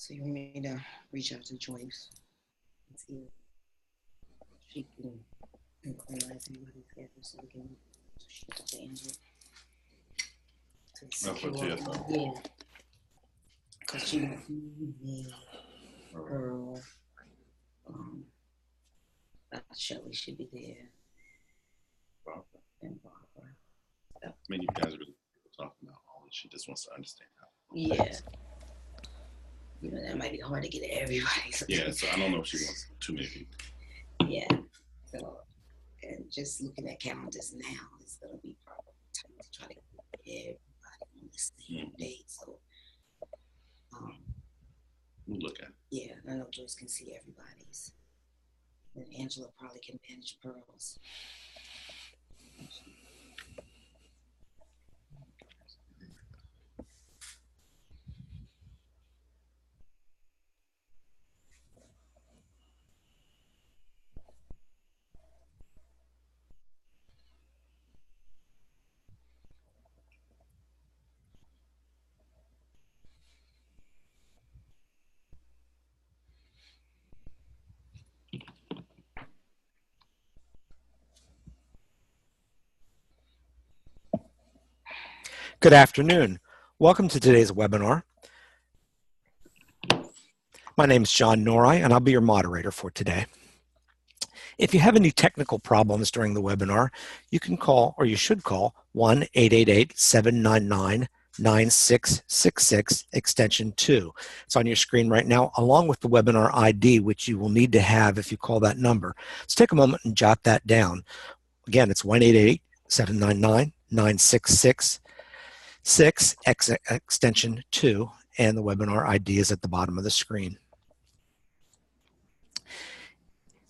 So you want me to reach out to Joyce and see if she can organize anybody's schedule so we can ship it to Angela. Yeah. Because she wants me, Earl, Shelly should be there. Barbara. And Barbara. I mean, you guys really talking about all this. She just wants to understand how. Yeah. You know, that might be hard to get everybody. Yeah, so I don't know if she wants too many people. Yeah. So, and just looking at calendars now, it's going to be probably tight to try to get everybody on the same date. So, we'll look at it. Yeah, I know Joyce can see everybody's. And Angela probably can manage Pearl's. Good afternoon. Welcome to today's webinar. My name is John Norai, and I'll be your moderator for today. If you have any technical problems during the webinar, you can call, or you should call, 1-888-799-9666, extension 2. It's on your screen right now, along with the webinar ID, which you will need to have if you call that number. Let's take a moment and jot that down. Again, it's 1-888-799-9666. Extension 2, and the webinar ID is at the bottom of the screen.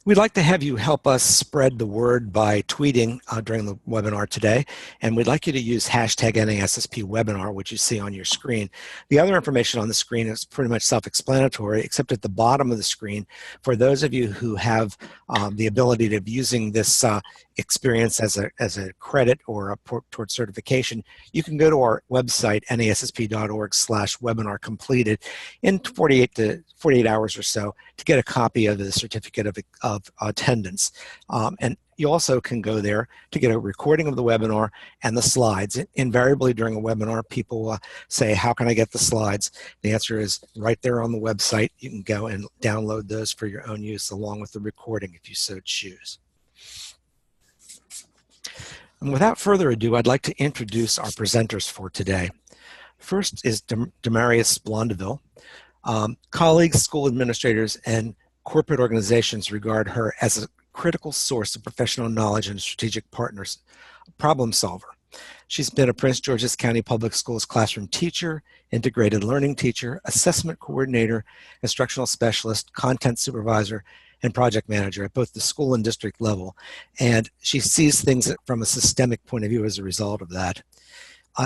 We'd like to have you help us spread the word by tweeting during the webinar today, and we'd like you to use hashtag NASSP webinar, which you see on your screen. The other information on the screen is pretty much self-explanatory, except at the bottom of the screen, for those of you who have the ability of using this experience as a credit or a toward certification, you can go to our website, nassp.org/webinar completed in 48 hours or so to get a copy of the certificate of attendance. And you also can go there to get a recording of the webinar and the slides. Invariably during a webinar, people say, how can I get the slides? The answer is right there on the website. You can go and download those for your own use along with the recording if you so choose. And without further ado, I'd like to introduce our presenters for today. First is Demarius Blondeville. Colleagues, school administrators, and corporate organizations regard her as a critical source of professional knowledge and strategic partners, problem solver. She's been a Prince George's County Public Schools classroom teacher, integrated learning teacher, assessment coordinator, instructional specialist, content supervisor, and project manager at both the school and district level. And she sees things from a systemic point of view as a result of that.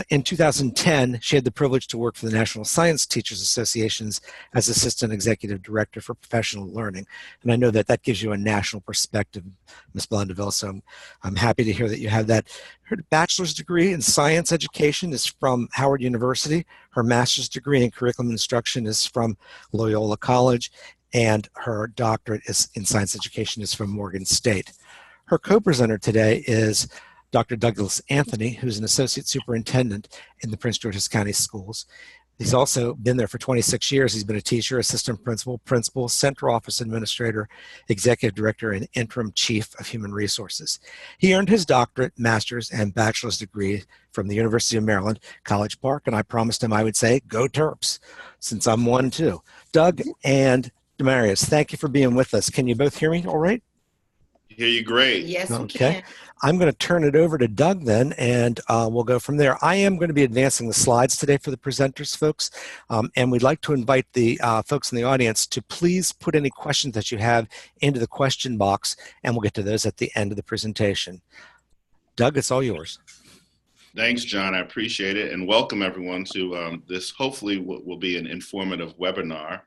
In 2010, she had the privilege to work for the National Science Teachers Associations as Assistant Executive Director for Professional Learning. And I know that that gives you a national perspective, Ms. Blondeville, so I'm happy to hear that you have that. Her bachelor's degree in science education is from Howard University. Her master's degree in curriculum instruction is from Loyola College, and her doctorate in science education is from Morgan State. Her co-presenter today is Dr. Douglas Anthony, who's an associate superintendent in the Prince George's County Schools. He's also been there for 26 years. He's been a teacher, assistant principal, central office administrator, executive director, and interim chief of human resources. He earned his doctorate, master's, and bachelor's degree from the University of Maryland, College Park, and I promised him I would say, go Terps, since I'm one too. Doug and Demarius, thank you for being with us. Can you both hear me all right? Hear you great. Yes, okay. We can. I'm going to turn it over to Doug then, and we'll go from there. I am going to be advancing the slides today for the presenters, folks, and we'd like to invite the folks in the audience to please put any questions that you have into the question box, and we'll get to those at the end of the presentation. Doug, it's all yours. Thanks, John. I appreciate it, and welcome everyone to this hopefully will be an informative webinar.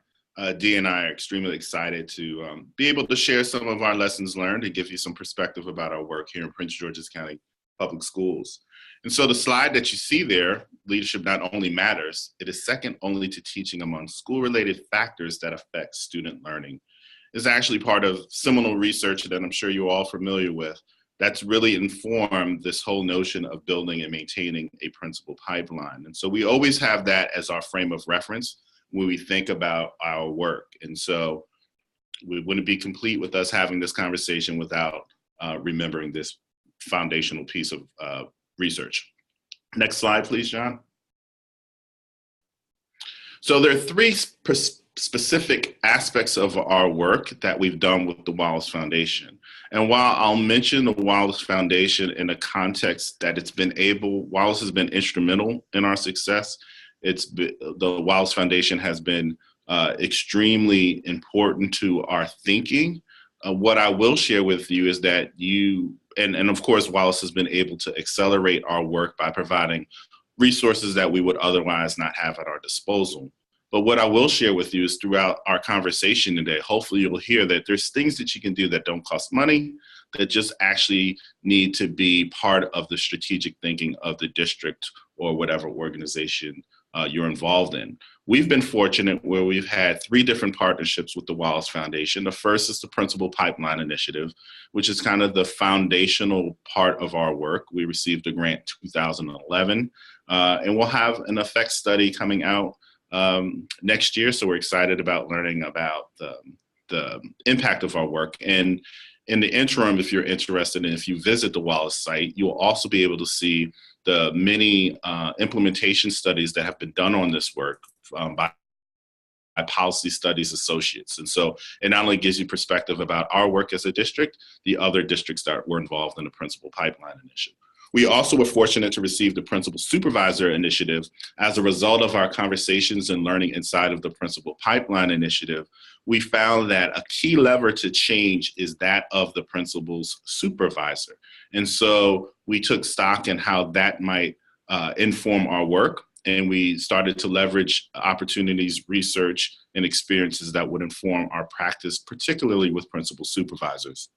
Dee and I are extremely excited to be able to share some of our lessons learned and give you some perspective about our work here in Prince George's County Public Schools. And so the slide that you see there, leadership not only matters, it is second only to teaching among school-related factors that affect student learning, is actually part of seminal research that I'm sure you're all familiar with that's really informed this whole notion of building and maintaining a principal pipeline. And so we always have that as our frame of reference when we think about our work. And so we wouldn't be complete with us having this conversation without remembering this foundational piece of research. Next slide, please, John. So there are three specific aspects of our work that we've done with the Wallace Foundation. And while I'll mention the Wallace Foundation in the context that Wallace has been instrumental in our success, the Wallace Foundation has been extremely important to our thinking. What I will share with you is that and of course, Wallace has been able to accelerate our work by providing resources that we would otherwise not have at our disposal. But what I will share with you is throughout our conversation today, hopefully you'll hear that there's things that you can do that don't cost money, that just actually need to be part of the strategic thinking of the district or whatever organization you're involved in. We've been fortunate where we've had 3 different partnerships with the Wallace Foundation. The first is the Principal Pipeline Initiative, which is kind of the foundational part of our work. We received a grant in 2011, and we'll have an effects study coming out next year. So we're excited about learning about the impact of our work. And in the interim, if you're interested and if you visit the Wallace site, you'll also be able to see the many implementation studies that have been done on this work by Policy Studies Associates. And so it not only gives you perspective about our work as a district, the other districts that were involved in the Principal Pipeline Initiative. We also were fortunate to receive the Principal Supervisor Initiative. As a result of our conversations and learning inside of the Principal Pipeline Initiative, we found that a key lever to change is that of the principal's supervisor. And so we took stock in how that might inform our work, and we started to leverage opportunities, research, and experiences that would inform our practice, particularly with principal supervisors.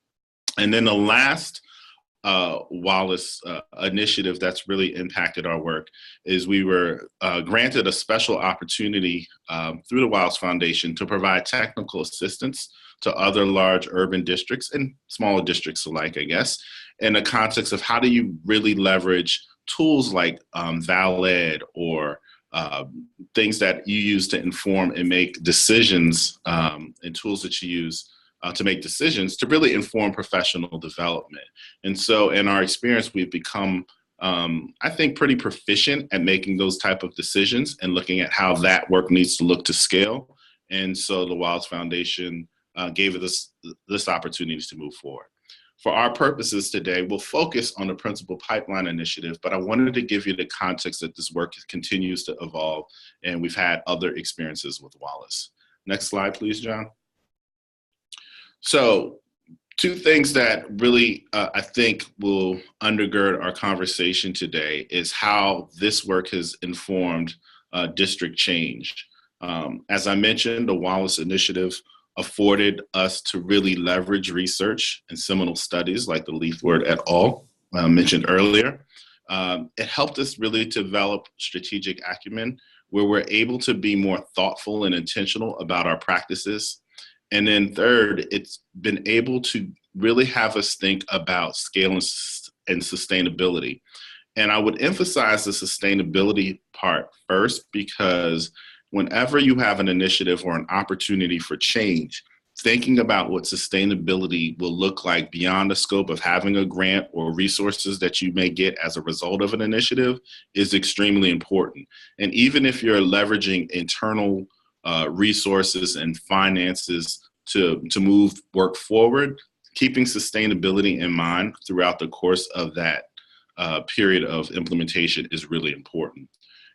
And then the last Wallace initiative that's really impacted our work is we were granted a special opportunity through the Wallace Foundation to provide technical assistance to other large urban districts and smaller districts alike, I guess, in the context of how do you really leverage tools like ValEd or things that you use to inform and make decisions, and tools that you use to make decisions to really inform professional development. And so in our experience, we've become, I think, pretty proficient at making those type of decisions and looking at how that work needs to look to scale. And so the Wallace Foundation gave us this opportunity to move forward. For our purposes today, we'll focus on the Principal Pipeline Initiative, but I wanted to give you the context that this work continues to evolve, and we've had other experiences with Wallace. Next slide, please, John. So 2 things that really, I think, will undergird our conversation today is how this work has informed district change. As I mentioned, the Wallace Initiative afforded us to really leverage research and seminal studies like the Leithward et al. Mentioned earlier. It helped us really develop strategic acumen where we're able to be more thoughtful and intentional about our practices. And then third, it's been able to really have us think about scale and sustainability. And I would emphasize the sustainability part first, because whenever you have an initiative or an opportunity for change, thinking about what sustainability will look like beyond the scope of having a grant or resources that you may get as a result of an initiative is extremely important. And even if you're leveraging internal resources and finances to move work forward, keeping sustainability in mind throughout the course of that period of implementation is really important.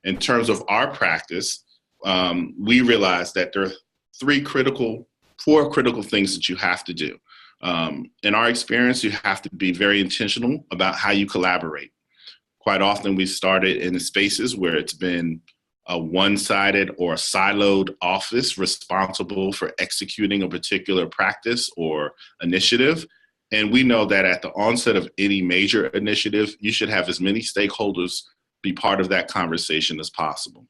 In terms of our practice, we realized that there are 4 critical things that you have to do. In our experience, you have to be very intentional about how you collaborate. Quite often we started in spaces where it's been a one-sided or a siloed office responsible for executing a particular practice or initiative. And we know that at the onset of any major initiative, you should have as many stakeholders be part of that conversation as possible.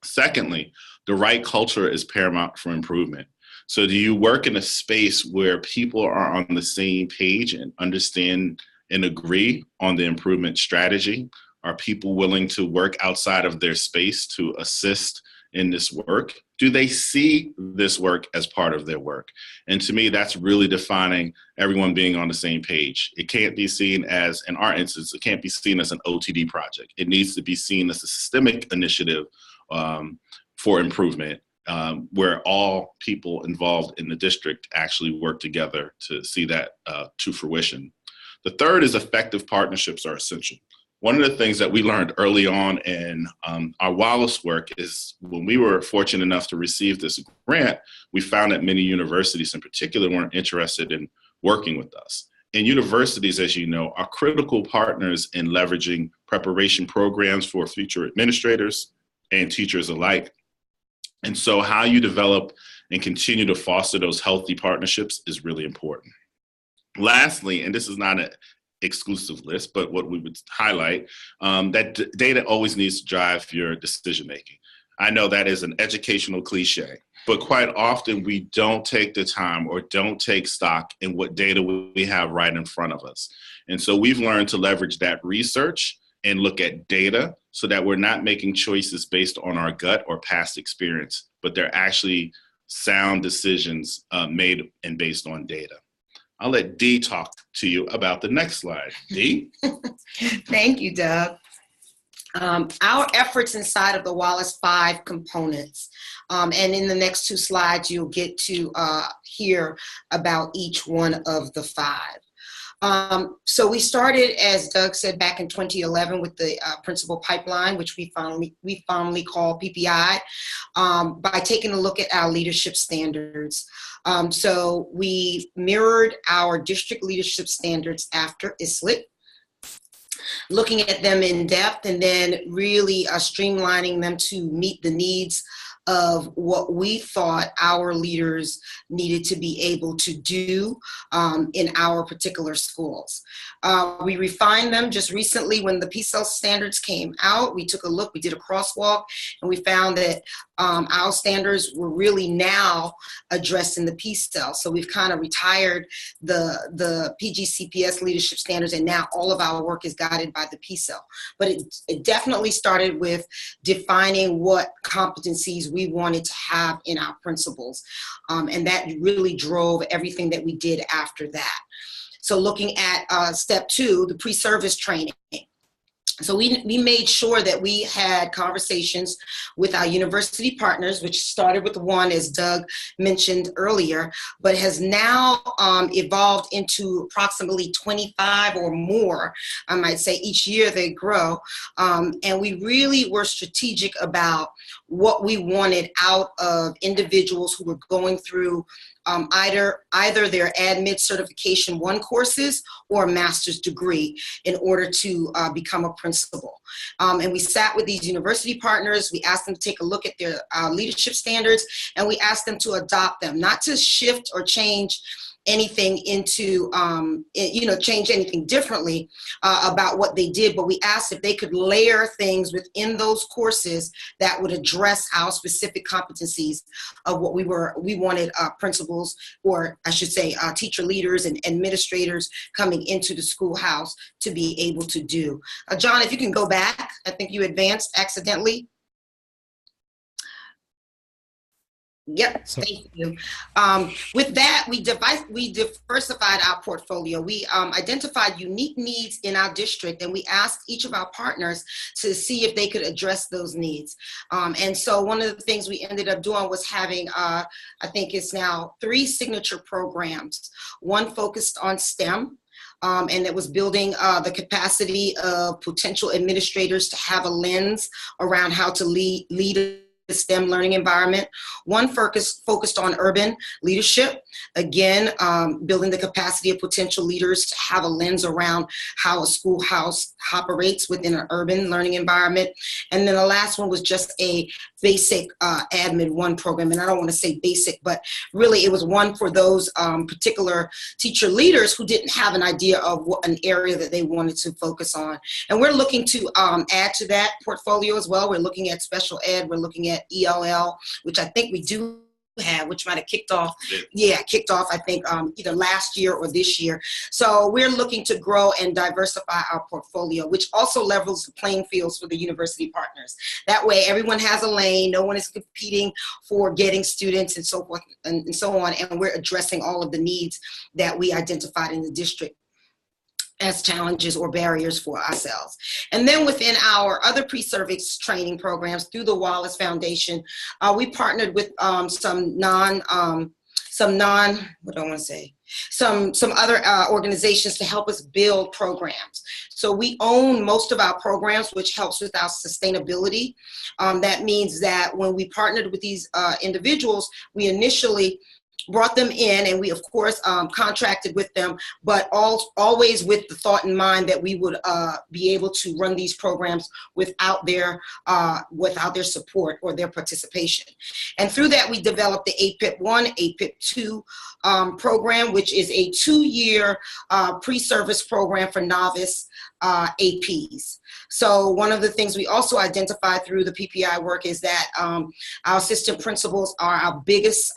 Secondly, the right culture is paramount for improvement. So do you work in a space where people are on the same page and understand and agree on the improvement strategy? Are people willing to work outside of their space to assist in this work? Do they see this work as part of their work? And to me, that's really defining everyone being on the same page. It can't be seen as, in our instance, it can't be seen as an OTD project. It needs to be seen as a systemic initiative for improvement, where all people involved in the district actually work together to see that to fruition. The third is effective partnerships are essential. One of the things that we learned early on in our Wallace work is when we were fortunate enough to receive this grant, we found that many universities in particular weren't interested in working with us. And universities, as you know, are critical partners in leveraging preparation programs for future administrators and teachers alike. And so how you develop and continue to foster those healthy partnerships is really important. Lastly, and this is not an exclusive list, but what we would highlight, that data always needs to drive your decision making. I know that is an educational cliche, but quite often we don't take the time or don't take stock in what data we have right in front of us. And so we've learned to leverage that research and look at data so that we're not making choices based on our gut or past experience, but they're actually sound decisions made and based on data. I'll let Dee talk to you about the next slide. Dee? Thank you, Doug. Our efforts inside of the Wallace 5 components, and in the next 2 slides, you'll get to hear about each one of the 5. So we started, as Doug said, back in 2011 with the principal pipeline, which we fondly call PPI, by taking a look at our leadership standards. So we mirrored our district leadership standards after ISLIT, looking at them in depth and then really streamlining them to meet the needs of what we thought our leaders needed to be able to do in our particular schools. We refined them just recently when the PCEL standards came out. We took a look, we did a crosswalk, and we found that our standards were really now addressed in the PCEL. So we've kind of retired the PGCPS leadership standards, and now all of our work is guided by the PCEL. But it definitely started with defining what competencies we wanted to have in our principals. And that really drove everything that we did after that. So looking at step 2, the pre-service training. So we made sure that we had conversations with our university partners, which started with one, as Doug mentioned earlier, but has now evolved into approximately 25 or more, I might say. Each year they grow. And we really were strategic about what we wanted out of individuals who were going through either their AdMed Certification 1 courses or a master's degree in order to become a principal. And we sat with these university partners. We asked them to take a look at their leadership standards, and we asked them to adopt them, not to shift or change anything into, change anything differently about what they did, but we asked if they could layer things within those courses that would address our specific competencies of what we wanted principals, or I should say teacher leaders and administrators coming into the schoolhouse to be able to do. John, if you can go back, I think you advanced accidentally. Yep, thank you. With that, we diversified our portfolio. We identified unique needs in our district, and we asked each of our partners to see if they could address those needs. And so one of the things we ended up doing was having, I think it's now 3 signature programs. One focused on STEM, and it was building the capacity of potential administrators to have a lens around how to lead STEM learning environment. One focused on urban leadership, again, building the capacity of potential leaders to have a lens around how a schoolhouse operates within an urban learning environment. And then the last one was just a basic admin one program. And I don't want to say basic, but really it was one for those particular teacher leaders who didn't have an idea of what an area that they wanted to focus on. And we're looking to add to that portfolio as well. We're looking at special ed, we're looking at ELL, which I think we do have, which might have kicked off, I think either last year or this year. So we're looking to grow and diversify our portfolio, which also levels the playing fields for the university partners. That way everyone has a lane, no one is competing for getting students and so forth and so on, and we're addressing all of the needs that we identified in the district as challenges or barriers for ourselves. And then within our other pre-service training programs through the Wallace Foundation, we partnered with some other organizations to help us build programs. So we own most of our programs, which helps with our sustainability. That means that when we partnered with these individuals, we initially brought them in, and we of course contracted with them, but always with the thought in mind that we would be able to run these programs without their support or their participation. And through that, we developed the APIP-1, APIP-2 program, which is a 2-year pre-service program for novice APs. So one of the things we also identified through the PPI work is that our assistant principals are our biggest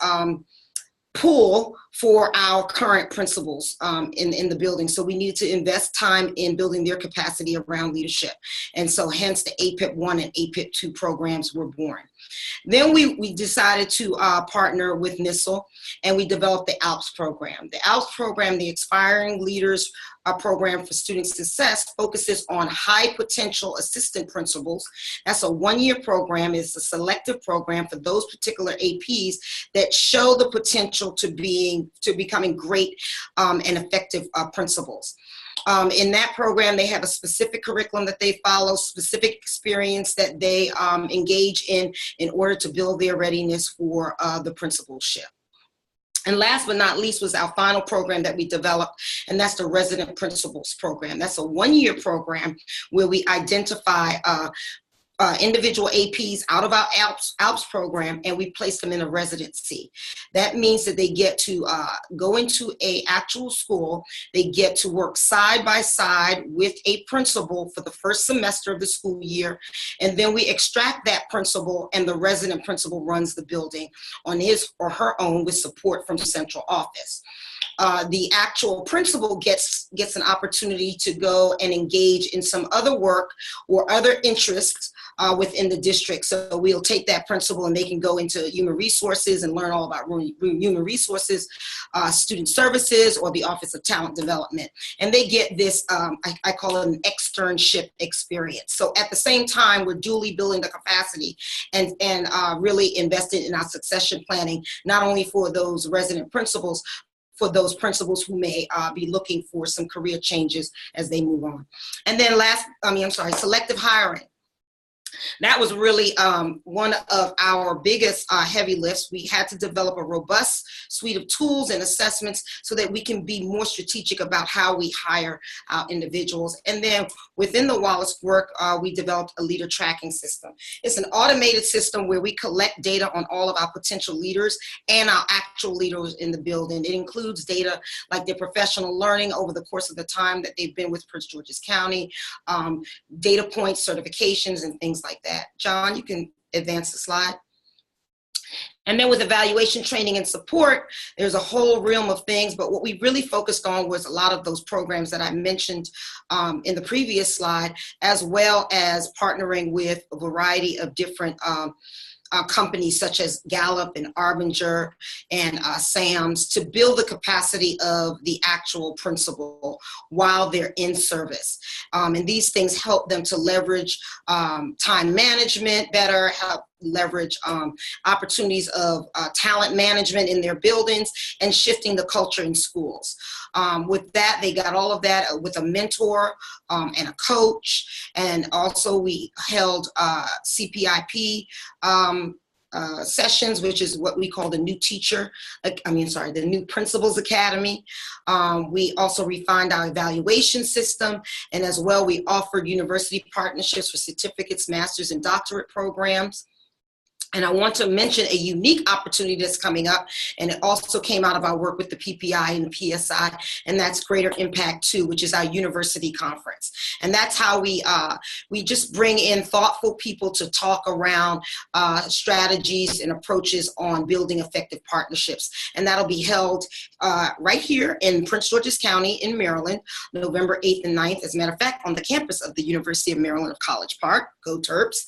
pool for our current principals in the building. So we need to invest time in building their capacity around leadership. And so hence the APIP-1 and APIP-2 programs were born. Then we decided to partner with NISL, and we developed the ALPS program. The ALPS program, the Aspiring Leaders program for student success, focuses on high potential assistant principals. That's a 1-year program. It's a selective program for those particular APs that show the potential to becoming great and effective principals. In that program, they have a specific curriculum that they follow, specific experience that they engage in order to build their readiness for the principalship. And last but not least was our final program that we developed, and that's the Resident Principals program. That's a 1-year program where we identify individual APs out of our ALPS program, and we place them in a residency. That means that they get to go into an actual school. They get to work side by side with a principal for the first semester of the school year, and then we extract that principal, and the resident principal runs the building on his or her own with support from central office. The actual principal gets an opportunity to go and engage in some other work or other interests within the district. So we'll take that principal and they can go into human resources and learn all about human resources, student services, or the Office of Talent Development. And they get this, I call it an externship experience. So at the same time, we're duly building the capacity and really investing in our succession planning, not only for those resident principals, for those principals who may be looking for some career changes as they move on. And then selective hiring. That was really one of our biggest heavy lifts. We had to develop a robust suite of tools and assessments so that we can be more strategic about how we hire our individuals. And then within the Wallace work, we developed a leader tracking system. It's an automated system where we collect data on all of our potential leaders and our actual leaders in the building. It includes data like their professional learning over the course of the time that they've been with Prince George's County, data points, certifications, and things like that. John, you can advance the slide. And then with evaluation, training, and support, there's a whole realm of things, but what we really focused on was a lot of those programs that I mentioned in the previous slide, as well as partnering with a variety of different companies such as Gallup and Arbinger and SAMS to build the capacity of the actual principal while they're in service. And these things help them to leverage time management better, help leverage opportunities of talent management in their buildings, and shifting the culture in schools. With that, they got all of that with a mentor and a coach, and also we held CPIP sessions, which is what we call the the new Principals Academy. We also refined our evaluation system, and as well, we offered university partnerships for certificates, master's, and doctorate programs. And I want to mention a unique opportunity that's coming up, and it also came out of our work with the PPI and the PSI, and that's Greater Impact 2, which is our university conference. And that's how we just bring in thoughtful people to talk around strategies and approaches on building effective partnerships. And that'll be held right here in Prince George's County in Maryland, November 8th and 9th, as a matter of fact, on the campus of the University of Maryland of College Park. Go Terps.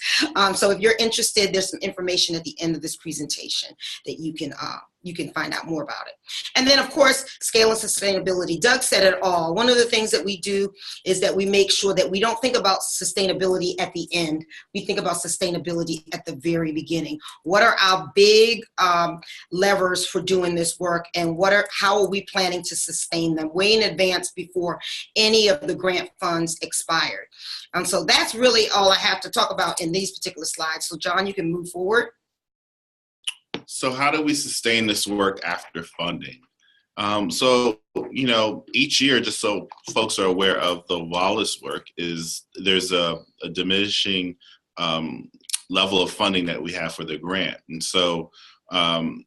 So if you're interested, there's some information at the end of this presentation that you can find out more about it. And then, of course, scale and sustainability. Doug said it all. One of the things that we do is that we make sure that we don't think about sustainability at the end. We think about sustainability at the very beginning. What are our big levers for doing this work, and how are we planning to sustain them way in advance before any of the grant funds expired? So that's really all I have to talk about in these particular slides. So John, you can move forward. So how do we sustain this work after funding? So, each year, just so folks are aware of the Wallace work, there's a diminishing level of funding that we have for the grant. And so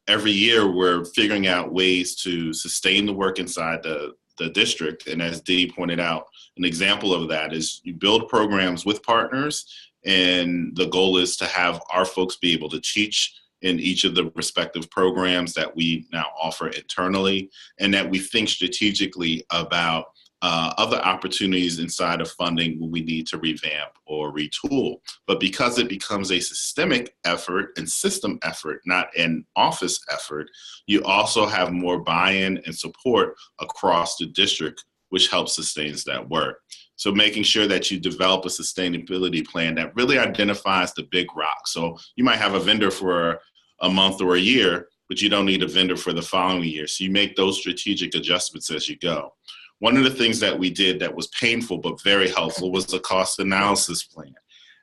every year we're figuring out ways to sustain the work inside the district. And as Dee pointed out, an example of that is you build programs with partners, and the goal is to have our folks be able to teach in each of the respective programs that we now offer internally, and that we think strategically about other opportunities inside of funding when we need to revamp or retool. But because it becomes a systemic effort and system effort, not an office effort, you also have more buy-in and support across the district, which helps sustains that work. So making sure that you develop a sustainability plan that really identifies the big rocks. So you might have a vendor for a month or a year, but you don't need a vendor for the following year. So you make those strategic adjustments as you go. One of the things that we did that was painful but very helpful was the cost analysis plan.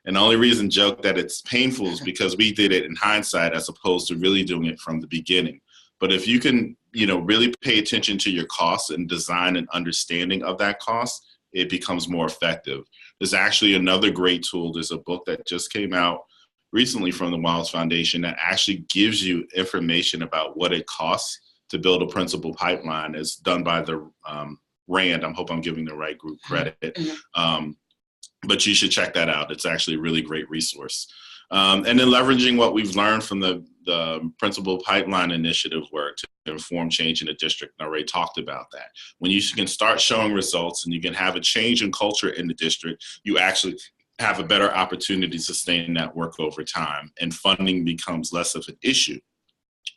And the only reason joke that it's painful is because we did it in hindsight as opposed to really doing it from the beginning. But if you can, really pay attention to your costs and design an understanding of that cost, it becomes more effective. There's actually another great tool. There's a book that just came out recently from the Wallace Foundation that actually gives you information about what it costs to build a principal pipeline. It's done by the RAND. I hope I'm giving the right group credit. But you should check that out. It's actually a really great resource. And then leveraging what we've learned from the Principal Pipeline Initiative work to inform change in the district. I already talked about that. When you can start showing results and you can have a change in culture in the district, you actually have a better opportunity to sustain that work over time, and funding becomes less of an issue.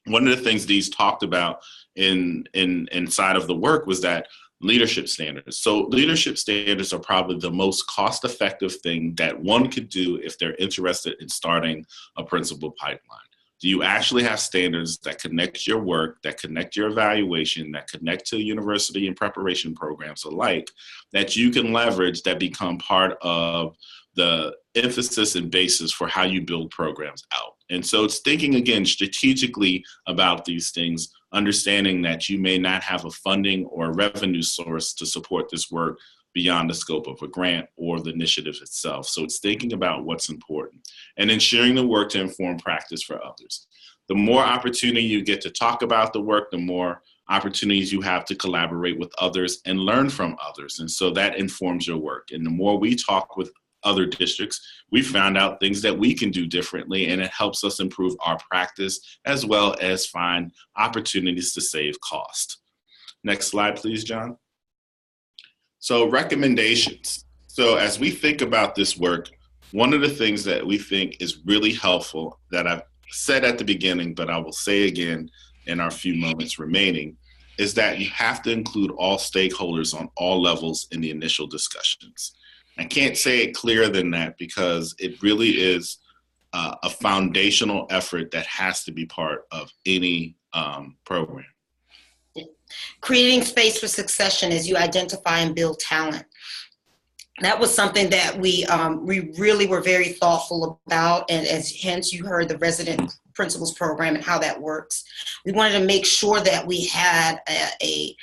One of the things Dee's talked about inside of the work was that leadership standards. So leadership standards are probably the most cost-effective thing that one could do if they're interested in starting a principal pipeline. Do you actually have standards that connect your work, that connect your evaluation, that connect to university and preparation programs alike, that you can leverage, that become part of the emphasis and basis for how you build programs out? And so it's thinking, again, strategically about these things, understanding that you may not have a funding or a revenue source to support this work beyond the scope of a grant or the initiative itself. So it's thinking about what's important and ensuring the work to inform practice for others. The more opportunity you get to talk about the work, the more opportunities you have to collaborate with others and learn from others. And so that informs your work. And the more we talk with other districts, we found out things that we can do differently, and it helps us improve our practice as well as find opportunities to save cost. Next slide, please, John. So recommendations. So as we think about this work, one of the things that we think is really helpful that I've said at the beginning, but I will say again in our few moments remaining, is that you have to include all stakeholders on all levels in the initial discussions. I can't say it clearer than that because it really is a foundational effort that has to be part of any program. Creating space for succession as you identify and build talent. That was something that we really were very thoughtful about, and hence you heard the resident principals program and how that works. We wanted to make sure that we had a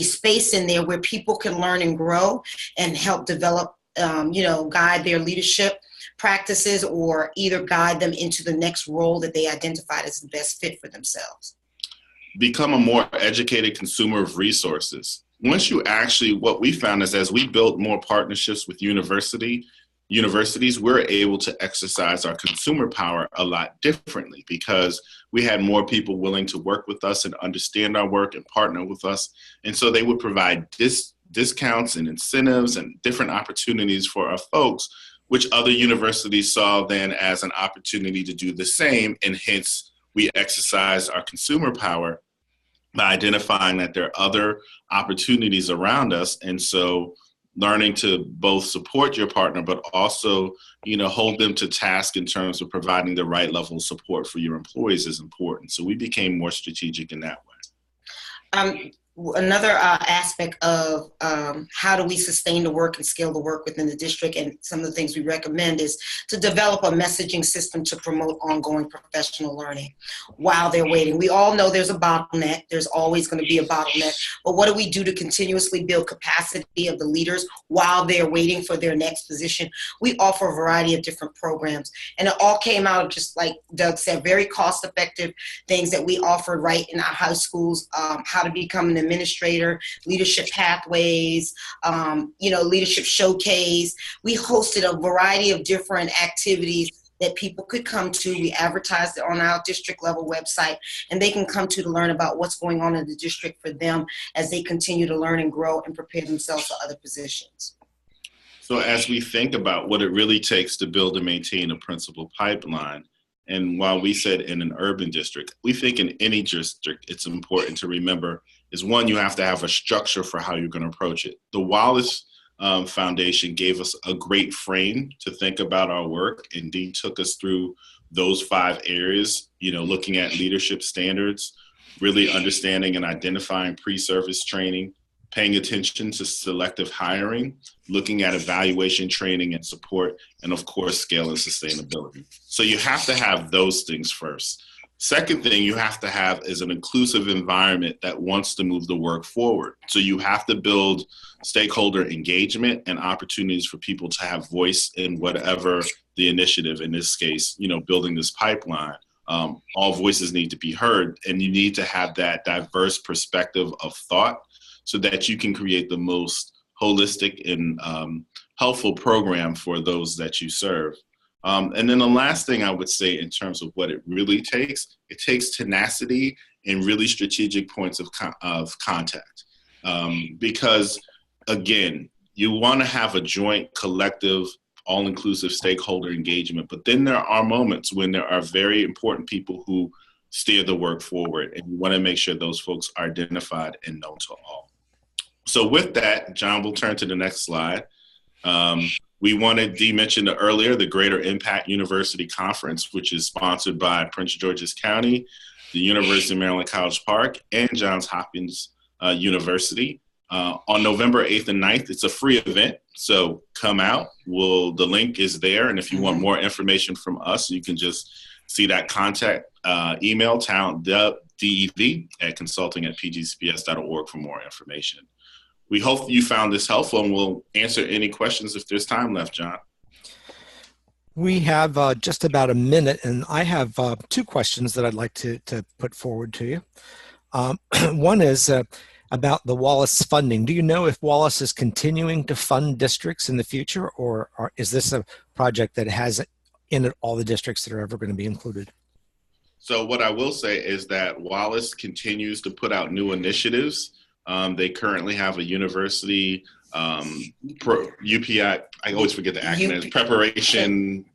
space in there where people can learn and grow and help develop, guide their leadership practices or either guide them into the next role that they identified as the best fit for themselves. Become a more educated consumer of resources. Once you actually, what we found is as we built more partnerships with universities, we're able to exercise our consumer power a lot differently because we had more people willing to work with us and understand our work and partner with us. And so they would provide discounts and incentives and different opportunities for our folks, which other universities saw then as an opportunity to do the same. And hence we exercise our consumer power by identifying that there are other opportunities around us. And so learning to both support your partner, but also, hold them to task in terms of providing the right level of support for your employees is important. So we became more strategic in that way. Another aspect of how do we sustain the work and scale the work within the district, and some of the things we recommend is to develop a messaging system to promote ongoing professional learning while they're waiting. We all know there's a bottleneck. There's always going to be a bottleneck. But what do we do to continuously build capacity of the leaders while they're waiting for their next position? We offer a variety of different programs. And it all came out of, just like Doug said, very cost-effective things that we offered right in our high schools, how to become an administrator, leadership pathways, leadership showcase. We hosted a variety of different activities that people could come to. We advertised it on our district level website, and they can come to learn about what's going on in the district for them as they continue to learn and grow and prepare themselves for other positions. So as we think about what it really takes to build and maintain a principal pipeline, and while we said in an urban district, we think in any district it's important to remember is one, you have to have a structure for how you're going to approach it. The Wallace Foundation gave us a great frame to think about our work. Indeed, took us through those 5 areas, looking at leadership standards, really understanding and identifying pre-service training, paying attention to selective hiring, looking at evaluation, training, and support, and of course, scale and sustainability. So you have to have those things first. Second thing you have to have is an inclusive environment that wants to move the work forward. So you have to build stakeholder engagement and opportunities for people to have voice in whatever the initiative, in this case, building this pipeline. All voices need to be heard, and you need to have that diverse perspective of thought so that you can create the most holistic and helpful program for those that you serve. And then the last thing I would say in terms of what it really takes, it takes tenacity and really strategic points of contact. Because again, you want to have a joint, collective, all-inclusive stakeholder engagement, but then there are moments when there are very important people who steer the work forward, and you want to make sure those folks are identified and known to all. So with that, John, we'll turn to the next slide. We wanted, Dee mentioned earlier, the Greater Impact University Conference, which is sponsored by Prince George's County, the University of Maryland College Park, and Johns Hopkins University. On November 8th and 9th, it's a free event, so come out. The link is there, and if you want more information from us, you can just see that contact email, talentdev@consulting@pgcps.org for more information. We hope you found this helpful, and we'll answer any questions if there's time left, John. We have just about a minute, and I have 2 questions that I'd like to put forward to you. One is about the Wallace funding. Do you know if Wallace is continuing to fund districts in the future, or is this a project that has in it all the districts that are ever going to be included? So what I will say is that Wallace continues to put out new initiatives. They currently have a university UPI, I always forget the acronym, Preparation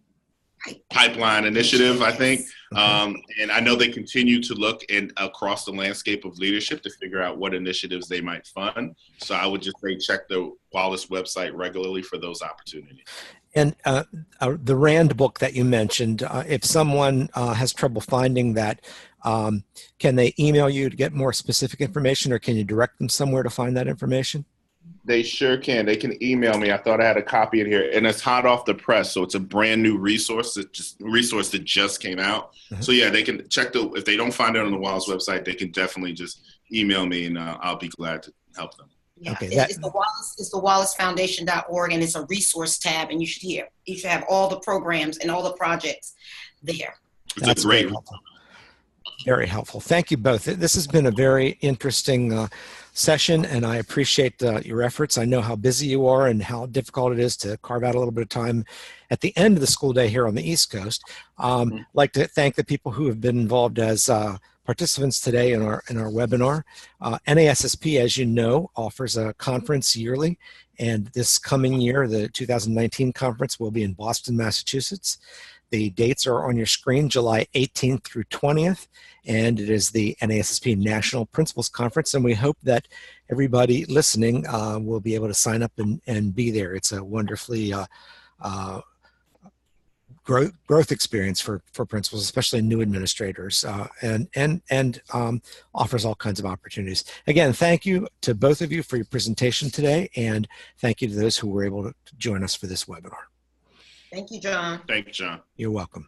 Pipeline Initiative, I think. And I know they continue to look across the landscape of leadership to figure out what initiatives they might fund. So I would just say check the Wallace website regularly for those opportunities. And the RAND book that you mentioned, if someone has trouble finding that, can they email you to get more specific information, or can you direct them somewhere to find that information? They sure can. They can email me. I thought I had a copy in here, and it's hot off the press, so it's a brand new resource that just came out. Mhm. So yeah, they can check if they don't find it on the Wallace website, they can definitely just email me, and I'll be glad to help them. Yeah, Okay, it's the WallaceFoundation.org, and it's a resource tab, and you should have all the programs and all the projects there. It's a great. Very helpful. Thank you both. This has been a very interesting session, and I appreciate your efforts. I know how busy you are and how difficult it is to carve out a little bit of time at the end of the school day here on the East Coast. I'd like to thank the people who have been involved as participants today in our webinar. NASSP, as you know, offers a conference yearly, and this coming year, the 2019 conference, will be in Boston, Massachusetts. The dates are on your screen, July 18th through 20th, and it is the NASSP National Principals Conference, and we hope that everybody listening will be able to sign up and be there. It's a wonderfully growth experience for principals, especially new administrators, and offers all kinds of opportunities. Again, thank you to both of you for your presentation today, and thank you to those who were able to join us for this webinar. Thank you, John. Thank you, John. You're welcome.